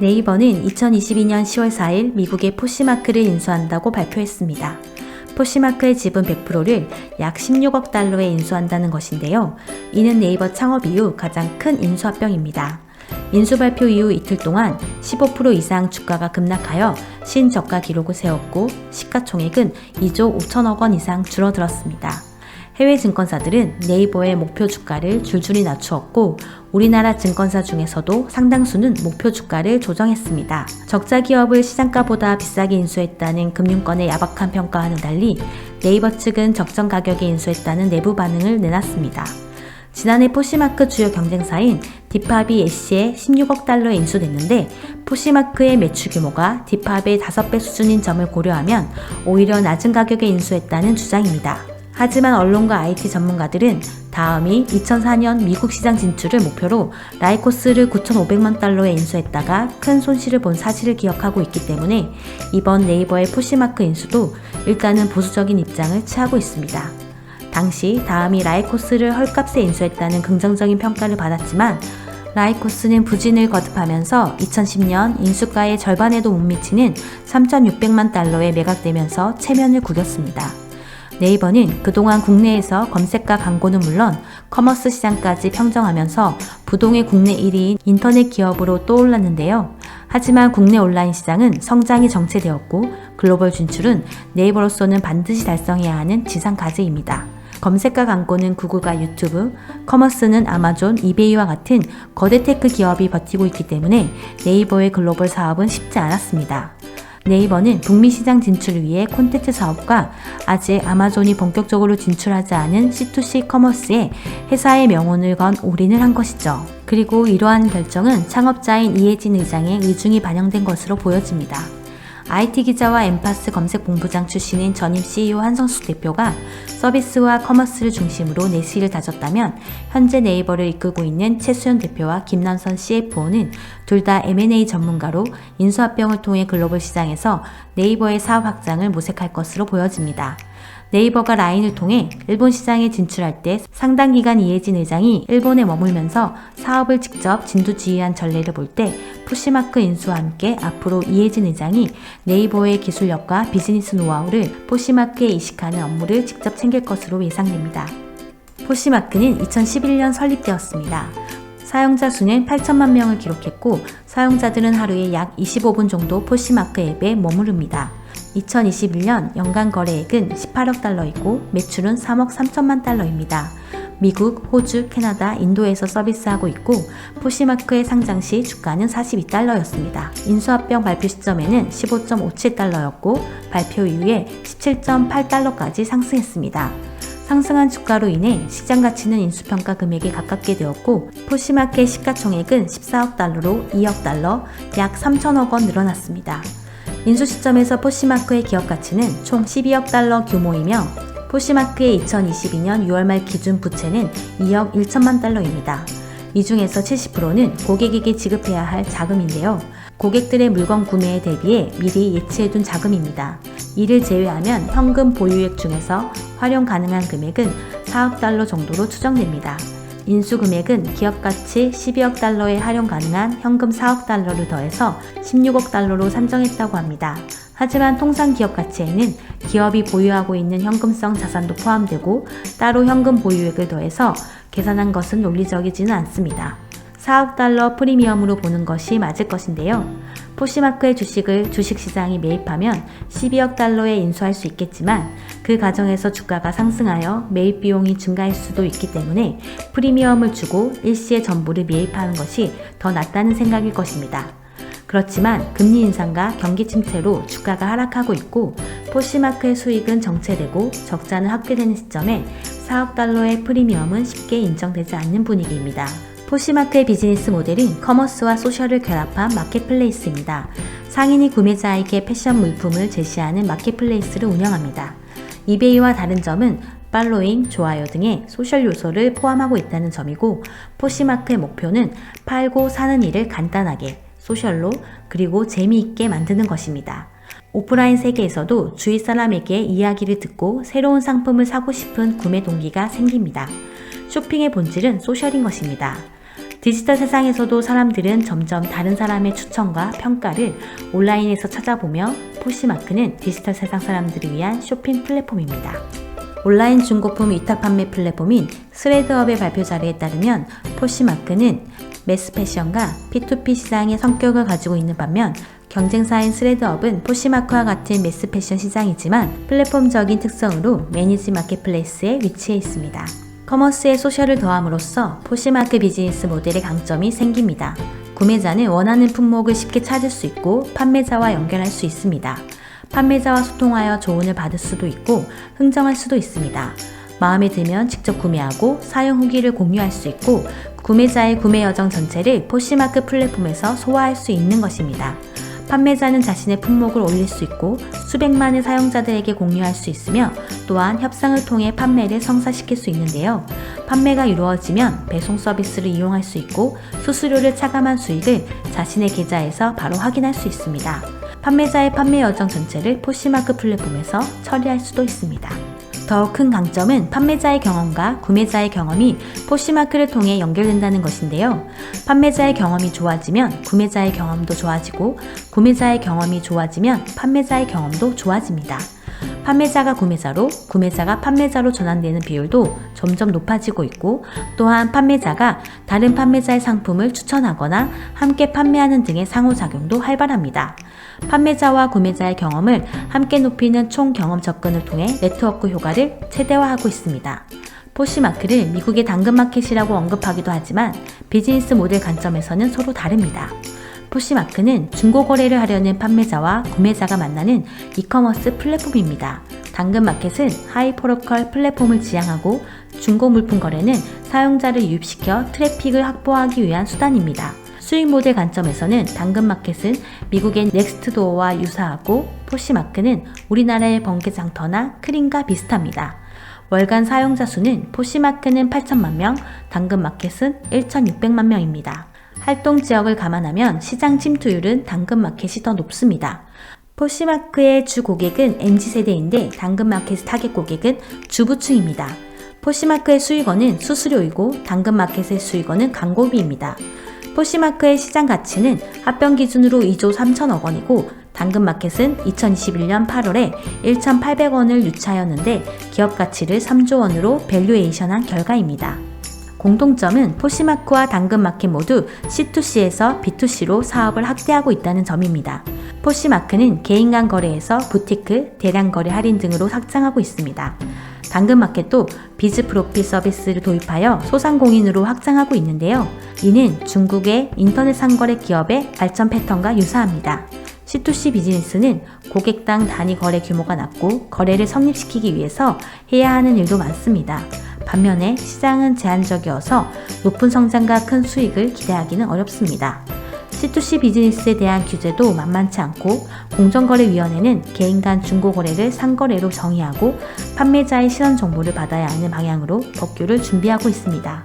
네이버는 2022년 10월 4일 미국의 포시마크를 인수한다고 발표했습니다. 포시마크의 지분 100%를 약 16억 달러에 인수한다는 것인데요. 이는 네이버 창업 이후 가장 큰 인수합병입니다. 인수 발표 이후 이틀 동안 15% 이상 주가가 급락하여 신저가 기록을 세웠고 시가총액은 2조 5천억 원 이상 줄어들었습니다. 해외 증권사들은 네이버의 목표 주가를 줄줄이 낮추었고 우리나라 증권사 중에서도 상당수는 목표 주가를 조정했습니다. 적자 기업을 시장가보다 비싸게 인수했다는 금융권의 야박한 평가와는 달리 네이버 측은 적정 가격에 인수했다는 내부 반응을 내놨습니다. 지난해 포시마크 주요 경쟁사인 디팝이 애쉬에 16억 달러에 인수됐는데 포시마크의 매출 규모가 디팝의 5배 수준인 점을 고려하면 오히려 낮은 가격에 인수했다는 주장입니다. 하지만 언론과 IT 전문가들은 다음이 2004년 미국 시장 진출을 목표로 라이코스를 9,500만 달러에 인수했다가 큰 손실을 본 사실을 기억하고 있기 때문에 이번 네이버의 포시마크 인수도 일단은 보수적인 입장을 취하고 있습니다. 당시 다음이 라이코스를 헐값에 인수했다는 긍정적인 평가를 받았지만 라이코스는 부진을 거듭하면서 2010년 인수가의 절반에도 못 미치는 3,600만 달러에 매각되면서 체면을 구겼습니다. 네이버는 그동안 국내에서 검색과 광고는 물론 커머스 시장까지 평정하면서 부동의 국내 1위인 인터넷 기업으로 떠올랐는데요. 하지만 국내 온라인 시장은 성장이 정체되었고 글로벌 진출은 네이버로서는 반드시 달성해야 하는 지상 과제입니다. 검색과 광고는 구글과 유튜브, 커머스는 아마존, 이베이와 같은 거대 테크 기업이 버티고 있기 때문에 네이버의 글로벌 사업은 쉽지 않았습니다. 네이버는 북미 시장 진출을 위해 콘텐츠 사업과 아직 아마존이 본격적으로 진출하지 않은 C2C 커머스에 회사의 명운을 건 올인을 한 것이죠. 그리고 이러한 결정은 창업자인 이해진 의장의 의중이 반영된 것으로 보여집니다. IT 기자와 엠파스 검색본부장 출신인 전임 CEO 한성수 대표가 서비스와 커머스를 중심으로 내실을 다졌다면 현재 네이버를 이끌고 있는 최수연 대표와 김남선 CFO는 둘 다 M&A 전문가로 인수합병을 통해 글로벌 시장에서 네이버의 사업 확장을 모색할 것으로 보여집니다. 네이버가 라인을 통해 일본 시장에 진출할 때 상당 기간 이해진 의장이 일본에 머물면서 사업을 직접 진두지휘한 전례를 볼 때 포시마크 인수와 함께 앞으로 이해진 의장이 네이버의 기술력과 비즈니스 노하우를 포시마크에 이식하는 업무를 직접 챙길 것으로 예상됩니다. 포시마크는 2011년 설립되었습니다. 사용자 수는 8천만 명을 기록했고 사용자들은 하루에 약 25분 정도 포시마크 앱에 머무릅니다. 2021년 연간 거래액은 18억 달러이고 매출은 3억 3천만 달러입니다. 미국, 호주, 캐나다, 인도에서 서비스하고 있고 포시마크의 상장 시 주가는 42달러였습니다. 인수합병 발표 시점에는 15.57달러였고 발표 이후에 17.8달러까지 상승했습니다. 상승한 주가로 인해 시장 가치는 인수평가 금액에 가깝게 되었고 포시마크의 시가총액은 14억 달러로 2억 달러, 약 3천억 원 늘어났습니다. 인수 시점에서 포시마크의 기업 가치는 총 12억 달러 규모이며 포시마크의 2022년 6월 말 기준 부채는 2억 1천만 달러입니다. 이 중에서 70%는 고객에게 지급해야 할 자금인데요. 고객들의 물건 구매에 대비해 미리 예치해둔 자금입니다. 이를 제외하면 현금 보유액 중에서 활용 가능한 금액은 4억 달러 정도로 추정됩니다. 인수 금액은 기업 가치 12억 달러에 활용 가능한 현금 4억 달러를 더해서 16억 달러로 산정했다고 합니다. 하지만 통상 기업 가치에는 기업이 보유하고 있는 현금성 자산도 포함되고 따로 현금 보유액을 더해서 계산한 것은 논리적이지는 않습니다. 4억 달러 프리미엄으로 보는 것이 맞을 것인데요. 포시마크의 주식을 주식시장이 매입하면 12억 달러에 인수할 수 있겠지만 그 과정에서 주가가 상승하여 매입 비용이 증가할 수도 있기 때문에 프리미엄을 주고 일시의 전부를 매입하는 것이 더 낫다는 생각일 것입니다. 그렇지만 금리 인상과 경기 침체로 주가가 하락하고 있고 포시마크의 수익은 정체되고 적자는 확대되는 시점에 4억 달러의 프리미엄은 쉽게 인정되지 않는 분위기입니다. 포시마크의 비즈니스 모델은 커머스와 소셜을 결합한 마켓플레이스입니다. 상인이 구매자에게 패션 물품을 제시하는 마켓플레이스를 운영합니다. 이베이와 다른 점은 팔로잉, 좋아요 등의 소셜 요소를 포함하고 있다는 점이고 포시마크의 목표는 팔고 사는 일을 간단하게, 소셜로 그리고 재미있게 만드는 것입니다. 오프라인 세계에서도 주위 사람에게 이야기를 듣고 새로운 상품을 사고 싶은 구매 동기가 생깁니다. 쇼핑의 본질은 소셜인 것입니다. 디지털 세상에서도 사람들은 점점 다른 사람의 추천과 평가를 온라인에서 찾아보며 포시마크는 디지털 세상 사람들을 위한 쇼핑 플랫폼입니다. 온라인 중고품 위탁 판매 플랫폼인 스레드업의 발표 자료에 따르면 포시마크는 매스 패션과 P2P 시장의 성격을 가지고 있는 반면 경쟁사인 스레드업은 포시마크와 같은 매스 패션 시장이지만 플랫폼적인 특성으로 매니지 마켓플레이스에 위치해 있습니다. 커머스에 소셜을 더함으로써 포시마크 비즈니스 모델의 강점이 생깁니다. 구매자는 원하는 품목을 쉽게 찾을 수 있고 판매자와 연결할 수 있습니다. 판매자와 소통하여 조언을 받을 수도 있고 흥정할 수도 있습니다. 마음에 들면 직접 구매하고 사용 후기를 공유할 수 있고 구매자의 구매 여정 전체를 포시마크 플랫폼에서 소화할 수 있는 것입니다. 판매자는 자신의 품목을 올릴 수 있고 수백만의 사용자들에게 공유할 수 있으며 또한 협상을 통해 판매를 성사시킬 수 있는데요. 판매가 이루어지면 배송 서비스를 이용할 수 있고 수수료를 차감한 수익을 자신의 계좌에서 바로 확인할 수 있습니다. 판매자의 판매 여정 전체를 포시마크 플랫폼에서 처리할 수도 있습니다. 더 큰 강점은 판매자의 경험과 구매자의 경험이 포시마크를 통해 연결된다는 것인데요. 판매자의 경험이 좋아지면 구매자의 경험도 좋아지고 구매자의 경험이 좋아지면 판매자의 경험도 좋아집니다. 판매자가 구매자로, 구매자가 판매자로 전환되는 비율도 점점 높아지고 있고 또한 판매자가 다른 판매자의 상품을 추천하거나 함께 판매하는 등의 상호작용도 활발합니다. 판매자와 구매자의 경험을 함께 높이는 총 경험 접근을 통해 네트워크 효과를 최대화하고 있습니다. 포시마크를 미국의 당근마켓이라고 언급하기도 하지만 비즈니스 모델 관점에서는 서로 다릅니다. 포시마크는 중고거래를 하려는 판매자와 구매자가 만나는 이커머스 플랫폼입니다. 당근마켓은 하이포러컬 플랫폼을 지향하고 중고 물품 거래는 사용자를 유입시켜 트래픽을 확보하기 위한 수단입니다. 수익 모델 관점에서는 당근마켓은 미국의 넥스트도어와 유사하고 포시마크는 우리나라의 번개장터나 크림과 비슷합니다. 월간 사용자 수는 포시마크는 8천만 명, 당근마켓은 1,600만 명입니다. 활동 지역을 감안하면 시장 침투율은 당근마켓이 더 높습니다. 포시마크의 주 고객은 MZ세대인데 당근마켓의 타겟 고객은 주부층입니다. 포시마크의 수익원은 수수료이고 당근마켓의 수익원은 광고비입니다. 포시마크의 시장 가치는 합병 기준으로 2조 3천억 원이고 당근마켓은 2021년 8월에 1,800원을 유치하였는데 기업 가치를 3조 원으로 밸류에이션한 결과입니다. 공통점은 포시마크와 당근마켓 모두 C2C에서 B2C로 사업을 확대하고 있다는 점입니다. 포시마크는 개인 간 거래에서 부티크, 대량 거래 할인 등으로 확장하고 있습니다. 당근마켓도 비즈 프로필 서비스를 도입하여 소상공인으로 확장하고 있는데요. 이는 중국의 인터넷 상거래 기업의 발전 패턴과 유사합니다. C2C 비즈니스는 고객당 단위 거래 규모가 낮고 거래를 성립시키기 위해서 해야 하는 일도 많습니다. 반면에 시장은 제한적이어서 높은 성장과 큰 수익을 기대하기는 어렵습니다. C2C 비즈니스에 대한 규제도 만만치 않고 공정거래위원회는 개인 간 중고거래를 상거래로 정의하고 판매자의 신원 정보를 받아야 하는 방향으로 법규를 준비하고 있습니다.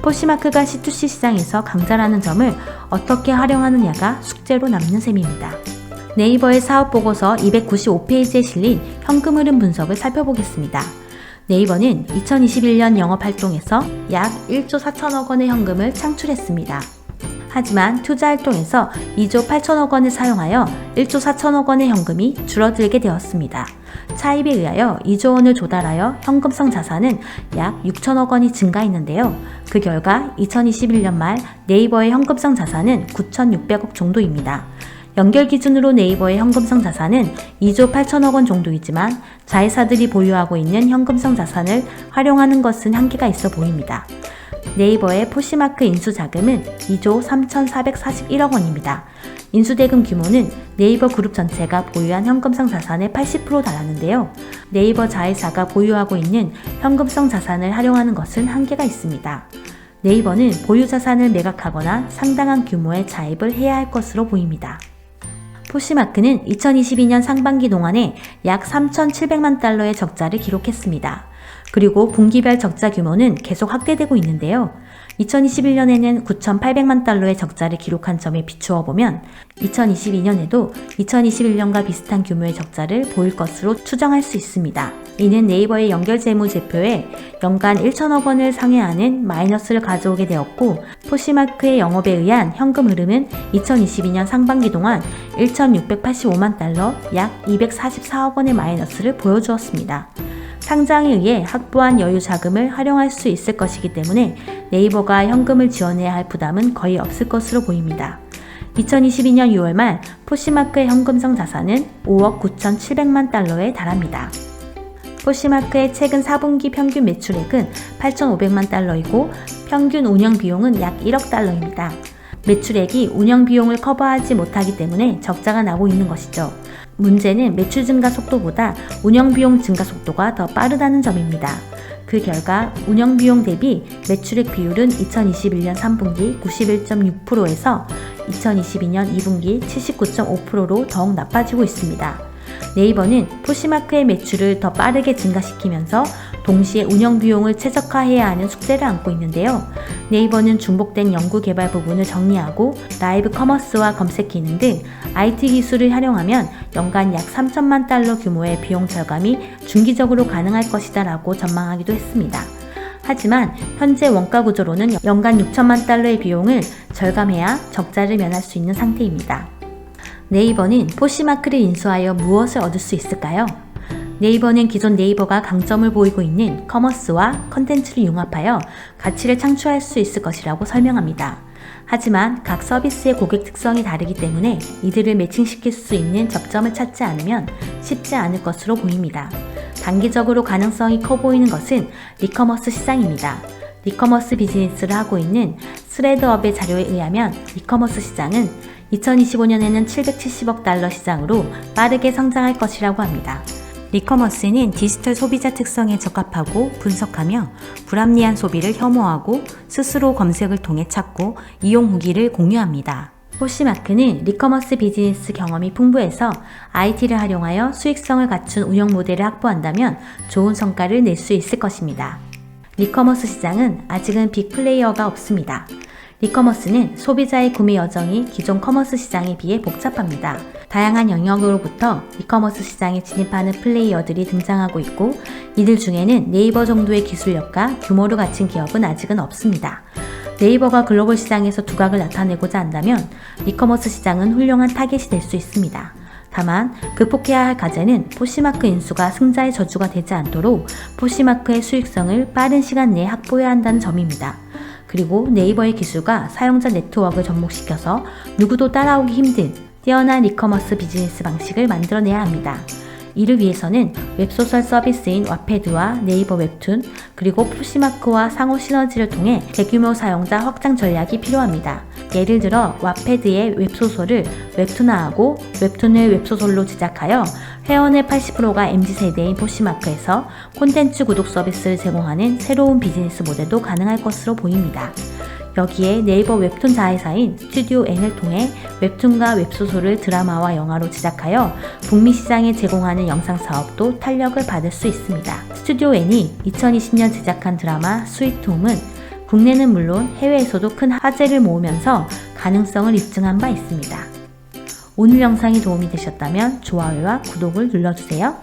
포시마크가 C2C 시장에서 강자라는 점을 어떻게 활용하느냐가 숙제로 남는 셈입니다. 네이버의 사업보고서 295페이지에 실린 현금 흐름 분석을 살펴보겠습니다. 네이버는 2021년 영업활동에서 약 1조 4천억 원의 현금을 창출했습니다. 하지만 투자활동에서 2조 8천억 원을 사용하여 1조 4천억 원의 현금이 줄어들게 되었습니다. 차입에 의하여 2조 원을 조달하여 현금성 자산은 약 6천억 원이 증가했는데요. 그 결과 2021년 말 네이버의 현금성 자산은 9,600억 정도입니다. 연결 기준으로 네이버의 현금성 자산은 2조 8천억 원 정도이지만 자회사들이 보유하고 있는 현금성 자산을 활용하는 것은 한계가 있어 보입니다. 네이버의 포시마크 인수자금은 2조 3,441억 원입니다. 인수대금 규모는 네이버 그룹 전체가 보유한 현금성 자산의 80% 달하는데요. 네이버 자회사가 보유하고 있는 현금성 자산을 활용하는 것은 한계가 있습니다. 네이버는 보유 자산을 매각하거나 상당한 규모의 차입을 해야 할 것으로 보입니다. 포시마크는 2022년 상반기 동안에 약 3,700만 달러의 적자를 기록했습니다. 그리고 분기별 적자 규모는 계속 확대되고 있는데요. 2021년에는 9,800만 달러의 적자를 기록한 점에 비추어 보면 2022년에도 2021년과 비슷한 규모의 적자를 보일 것으로 추정할 수 있습니다. 이는 네이버의 연결재무제표에 연간 1천억 원을 상회하는 마이너스를 가져오게 되었고, 포시마크의 영업에 의한 현금 흐름은 2022년 상반기 동안 1,685만 달러, 약 244억 원의 마이너스를 보여주었습니다. 상장에 의해 확보한 여유 자금을 활용할 수 있을 것이기 때문에 네이버가 현금을 지원해야 할 부담은 거의 없을 것으로 보입니다. 2022년 6월 말 포시마크의 현금성 자산은 5억 9,700만 달러에 달합니다. 포시마크의 최근 4분기 평균 매출액은 8,500만 달러이고 평균 운영 비용은 약 1억 달러입니다. 매출액이 운영 비용을 커버하지 못하기 때문에 적자가 나고 있는 것이죠. 문제는 매출 증가 속도보다 운영 비용 증가 속도가 더 빠르다는 점입니다. 그 결과 운영 비용 대비 매출액 비율은 2021년 3분기 91.6%에서 2022년 2분기 79.5%로 더욱 나빠지고 있습니다. 네이버는 포시마크의 매출을 더 빠르게 증가시키면서 동시에 운영 비용을 최적화해야 하는 숙제를 안고 있는데요. 네이버는 중복된 연구개발 부분을 정리하고 라이브 커머스와 검색 기능 등 IT 기술을 활용하면 연간 약 3천만 달러 규모의 비용 절감이 중기적으로 가능할 것이다 라고 전망하기도 했습니다. 하지만 현재 원가 구조로는 연간 6천만 달러의 비용을 절감해야 적자를 면할 수 있는 상태입니다. 네이버는 포시마크를 인수하여 무엇을 얻을 수 있을까요? 네이버는 기존 네이버가 강점을 보이고 있는 커머스와 컨텐츠를 융합하여 가치를 창출할 수 있을 것이라고 설명합니다. 하지만 각 서비스의 고객 특성이 다르기 때문에 이들을 매칭시킬 수 있는 접점을 찾지 않으면 쉽지 않을 것으로 보입니다. 단기적으로 가능성이 커 보이는 것은 리커머스 시장입니다. 리커머스 비즈니스를 하고 있는 스레드업의 자료에 의하면 리커머스 시장은 2025년에는 770억 달러 시장으로 빠르게 성장할 것이라고 합니다. 리커머스는 디지털 소비자 특성에 적합하고 분석하며 불합리한 소비를 혐오하고 스스로 검색을 통해 찾고 이용 후기를 공유합니다. 포시마크는 리커머스 비즈니스 경험이 풍부해서 IT를 활용하여 수익성을 갖춘 운영 모델을 확보한다면 좋은 성과를 낼 수 있을 것입니다. 리커머스 시장은 아직은 빅 플레이어가 없습니다. 리커머스는 소비자의 구매 여정이 기존 커머스 시장에 비해 복잡합니다. 다양한 영역으로부터 리커머스 시장에 진입하는 플레이어들이 등장하고 있고 이들 중에는 네이버 정도의 기술력과 규모를 갖춘 기업은 아직은 없습니다. 네이버가 글로벌 시장에서 두각을 나타내고자 한다면 리커머스 시장은 훌륭한 타겟이 될 수 있습니다. 다만 극복해야 할 과제는 포시마크 인수가 승자의 저주가 되지 않도록 포시마크의 수익성을 빠른 시간 내에 확보해야 한다는 점입니다. 그리고 네이버의 기술과 사용자 네트워크를 접목시켜서 누구도 따라오기 힘든 뛰어난 리커머스 비즈니스 방식을 만들어내야 합니다. 이를 위해서는 웹소설 서비스인 와패드와 네이버 웹툰 그리고 포시마크와 상호 시너지를 통해 대규모 사용자 확장 전략이 필요합니다. 예를 들어 와패드의 웹소설을 웹툰화하고 웹툰을 웹소설로 제작하여 회원의 80%가 MZ세대인 포시마크에서 콘텐츠 구독 서비스를 제공하는 새로운 비즈니스 모델도 가능할 것으로 보입니다. 여기에 네이버 웹툰 자회사인 스튜디오 N을 통해 웹툰과 웹소설을 드라마와 영화로 제작하여 북미 시장에 제공하는 영상 사업도 탄력을 받을 수 있습니다. 스튜디오 N이 2020년 제작한 드라마 스위트홈은 국내는 물론 해외에서도 큰 화제를 모으면서 가능성을 입증한 바 있습니다. 오늘 영상이 도움이 되셨다면 좋아요와 구독을 눌러주세요.